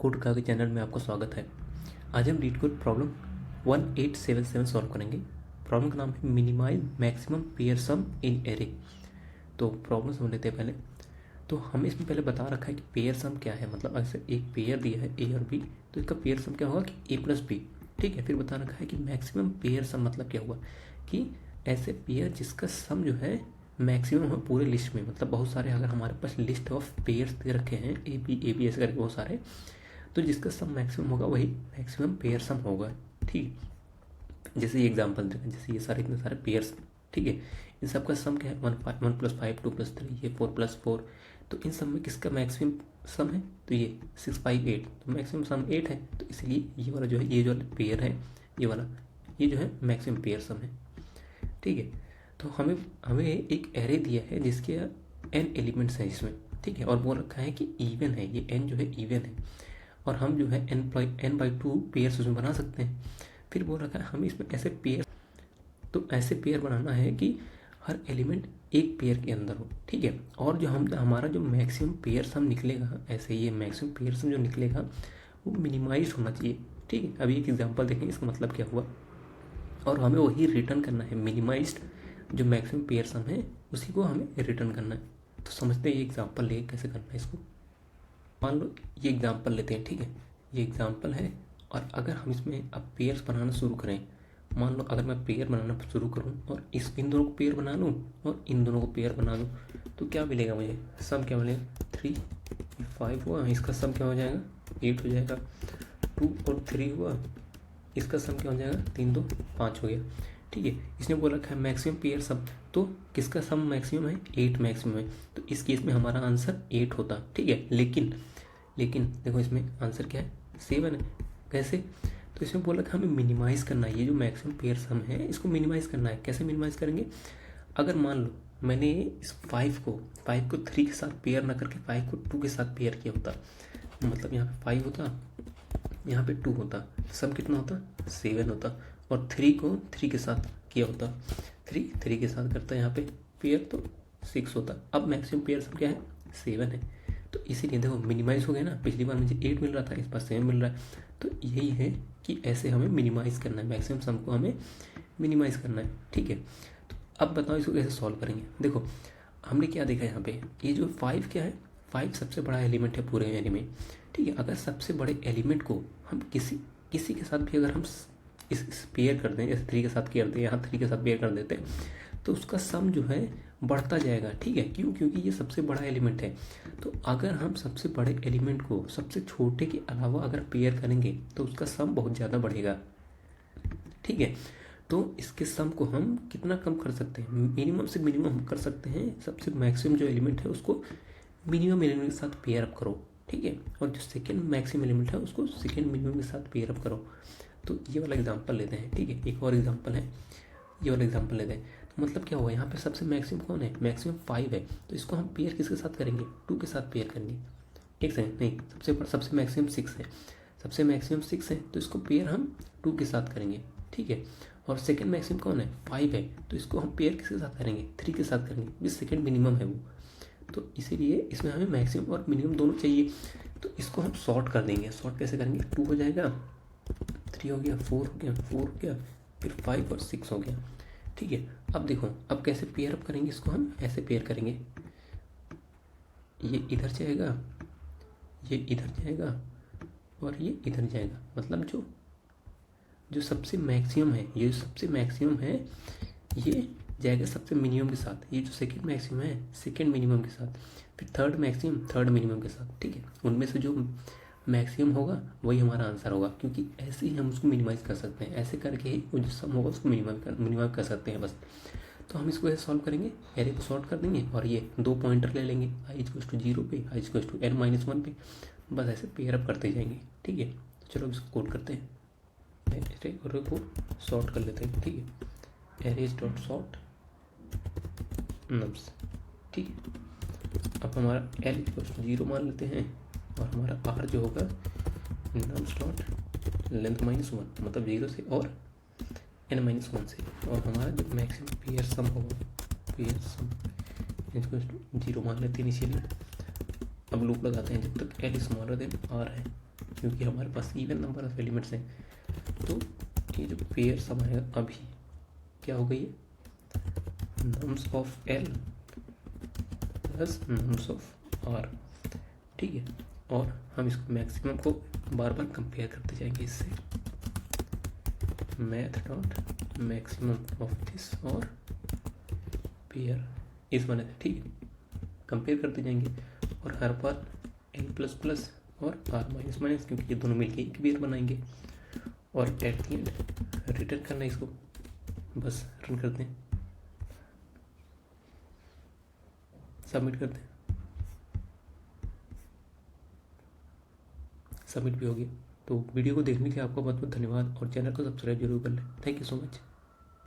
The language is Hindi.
कोड का के चैनल में आपका स्वागत है। आज हम लीड कोड प्रॉब्लम 1877 सॉल्व करेंगे। प्रॉब्लम का नाम है minimize maximum pair sum in array. तो प्रॉब्लम समझ लेते हैं पहले। तो हमें इसमें पहले बता रखा है कि पेयर सम क्या है, मतलब अगर एक पेयर दिया है ए और बी तो इसका पेयर सम क्या होगा कि ए प्लस बी। ठीक है, फिर बता रखा है कि मैक्सिमम पेयर सम मतलब क्या हुआ कि ऐसे पेयर जिसका सम जो है मैक्सिमम हो पूरे लिस्ट में, मतलब बहुत सारे अगर हमारे पास लिस्ट ऑफ पेयर्स दे रखे हैं ए बी ऐसे करके बहुत सारे, तो जिसका सम मैक्सिमम होगा वही मैक्सिमम पेयर सम होगा। ठीक है, जैसे ये एग्जांपल देखें, जैसे ये सारे इतने सारे पेयर्स, ठीक है, इन सब का सम क्या है 1+5 2+3 ये 4+4। तो इन सब में किसका मैक्सिमम सम है, तो ये 6 5 8, तो मैक्सिमम सम 8 है। तो इसलिए ये वाला जो है, ये जो पेयर है ये वाला, ये जो है मैक्सिमम पेयर सम है। ठीक है, तो हमें हमें एक एरे दिया है जिसके n एलिमेंट्स हैं इसमें। ठीक है, और बोल रखा है कि इवन है, ये n जो है इवन है, और हम जो है n/2 पेयर्स उसमें बना सकते हैं। फिर बोल रखा है हमें इसमें ऐसे पेयर, तो ऐसे पेयर बनाना है कि हर एलिमेंट एक पेयर के अंदर हो। ठीक है, और जो हमारा जो मैक्सिमम पेयर सम निकलेगा, ऐसे ये मैक्सिमम पेयर सम जो निकलेगा वो मिनिमाइज होना चाहिए। ठीक है, अभी एक एग्जांपल देखें इसका मतलब क्या हुआ, और हमें वही रिटर्न करना है। मिनिमाइज्ड जो मैक्सिमम पेयर सम है उसी को हमें रिटर्न करना है। तो समझते हैं ये एग्जांपल ले कैसे करना है इसको। मान लो ये एग्जांपल लेते हैं, ठीक है, ये एग्जांपल है, और अगर हम इसमें अब पेयर्स बनाना शुरू करें, मान लो अगर मैं पेयर बनाना शुरू करूं और इन दोनों को पेयर बना लूं और इन दोनों को पेयर बना लूं, तो क्या मिलेगा मुझे, सम क्या मिलेगा 3 5 हुआ, इसका सम क्या हो जाएगा 8 हो जाएगा। 2 और 3 हुआ, इसका सम क्या हो जाएगा 3 2 5 हो गया। ठीक है, इसने बोला रखा है मैक्सिमम पेयर सम, तो किसका सम मैक्सिमम है 8 मैक्सिमम है, तो इस केस में हमारा आंसर 8 होता। ठीक है, लेकिन देखो इसमें आंसर क्या है 7 है। कैसे, तो इसमें बोला कि हमें मिनिमाइज करना है, ये जो मैक्सिमम पेयर सम है इसको मिनिमाइज करना है। कैसे मिनिमाइज करेंगे, अगर मान लो मैंने इस 5 को 3 के साथ पेयर ना करके 5 को 2 के साथ पेयर किया होता, मतलब यहाँ पे 5 होता, यहाँ पे 2 होता, सम कितना होता 7 होता, और 3 को 3 के साथ किया होता, 3 के साथ करता यहाँ पे पेयर तो 6 होता। अब मैक्सिमम पेयर सम क्या है 7 है। तो इसीलिए देखो मिनिमाइज हो गया ना, पिछली बार मुझे 8 मिल रहा था, इस बार 7 मिल रहा है। तो यही है कि ऐसे हमें मिनिमाइज करना है, मैक्सिमम सम को हमें मिनिमाइज करना है। ठीक है, तो अब बताओ इसको कैसे सॉल्व करेंगे। देखो हमने क्या देखा यहाँ पे, ये जो 5 क्या है, 5 सबसे बड़ा एलिमेंट है पूरे एरे में। ठीक है, अगर सबसे बड़े एलिमेंट को हम किसी के साथ भी अगर हम इस पेयर कर दें, जैसे 3 के साथ कर दें, यहाँ 3 के साथ पेयर कर देते हैं, तो उसका सम जो है बढ़ता जाएगा। ठीक है, क्यों, क्योंकि ये सबसे बड़ा एलिमेंट है। तो अगर हम सबसे बड़े एलिमेंट को सबसे छोटे के अलावा अगर पेयर करेंगे तो उसका सम बहुत ज़्यादा बढ़ेगा। ठीक है, तो इसके सम को हम कितना कम कर सकते हैं, मिनिमम से मिनिमम हम कर सकते हैं। सबसे मैक्सिमम जो एलिमेंट है उसको मिनिमम एलिमेंट के साथ पेयर अप करो। ठीक है, और जो सेकेंड मैक्सिमम एलिमेंट है उसको सेकेंड मिनिमम के साथ पेयर अप करो। तो ये वाला एग्जांपल लेते हैं। ठीक है, एक और एग्जांपल है, ये वाला एग्जांपल लेते हैं। तो मतलब क्या हुआ, यहाँ पे सबसे मैक्सिमम कौन है, मैक्सिमम 5 है, तो इसको हम पेयर किसके साथ करेंगे 2 के साथ पेयर करेंगे। एक सेकंड, नहीं, सबसे मैक्सिमम 6 है, सबसे मैक्सिमम 6 है, तो इसको पेयर हम 2 के साथ करेंगे। ठीक है, और सेकेंड मैक्सिमम कौन है 5 है, तो इसको हम पेयर किसके साथ करेंगे 3 के साथ करेंगे, जो सेकेंड मिनिमम है वो। तो इसीलिए इसमें हमें मैक्सिमम और मिनिमम दोनों चाहिए। तो इसको हम सॉर्ट कर देंगे। सॉर्ट कैसे करेंगे, 2 हो जाएगा, 3 हो गया, 4 हो गया, 4 हो गया, फिर 5 और 6 हो गया। ठीक है, अब देखो अब कैसे पेयर अप करेंगे इसको, हम ऐसे पेयर करेंगे, ये इधर जाएगा, ये इधर जाएगा, और ये इधर जाएगा। मतलब जो सबसे मैक्सिमम है, ये सबसे मैक्सिमम है ये जाएगा सबसे मिनिमम के साथ, ये जो सेकंड मैक्सिमम है सेकंड मिनिमम के साथ, फिर थर्ड मैक्सिमम थर्ड मिनिमम के साथ। ठीक है, उनमें से जो मैक्सिमम होगा वही हमारा आंसर होगा, क्योंकि ऐसे ही हम उसको मिनिमाइज कर सकते हैं, ऐसे करके ही वो जो सम होगा उसको मिनिमाइज कर सकते हैं बस। तो हम इसको ऐसे सॉल्व करेंगे, एरे को सॉर्ट कर देंगे, और ये 2 पॉइंटर ले लेंगे, i = 0 पे, i = n-1 पे, बस ऐसे पेयर अप करते जाएंगे। ठीक है, तो चलो इसको कोड करते हैं, एरे को सॉर्ट कर लेते हैं। ठीक है, arrays.sort nums। ठीक है, अब हमारा l = 0 मान लेते हैं, और हमारा r जो होगा nums डॉट लेंथ -1, मतलब 0 से और n-1 से, और हमारा जो मैक्सिमम पेयर सम होगा, पेयर सम इसको 0 मान लेते हैं इनिशियली। अब लूप लगाते हैं जब तक l > r है। क्योंकि हमारे पास इवन नंबर ऑफ एलिमेंट्स हैं। तो ये जो पेयर सम आएगा अभी क्या हो गई है, nums of L plus nums of R, ठीक है। और हम इसको मैक्सिमम को बार बार कंपेयर करते जाएंगे इससे, math dot maximum of this और पेयर इस बने थे, ठीक है। कंपेयर करते जाएंगे और हर बार एल प्लस प्लस और आर माइनस माइनस, क्योंकि ये दोनों मिलके एक पेयर बनाएंगे। और एट द एंड रिटर्न करना है इसको, बस रन करते हैं, सबमिट करते हैं, सबमिट भी हो गया। तो वीडियो को देखने के लिए आपका बहुत बहुत धन्यवाद और चैनल को सब्सक्राइब जरूर कर लें। Thank you so much.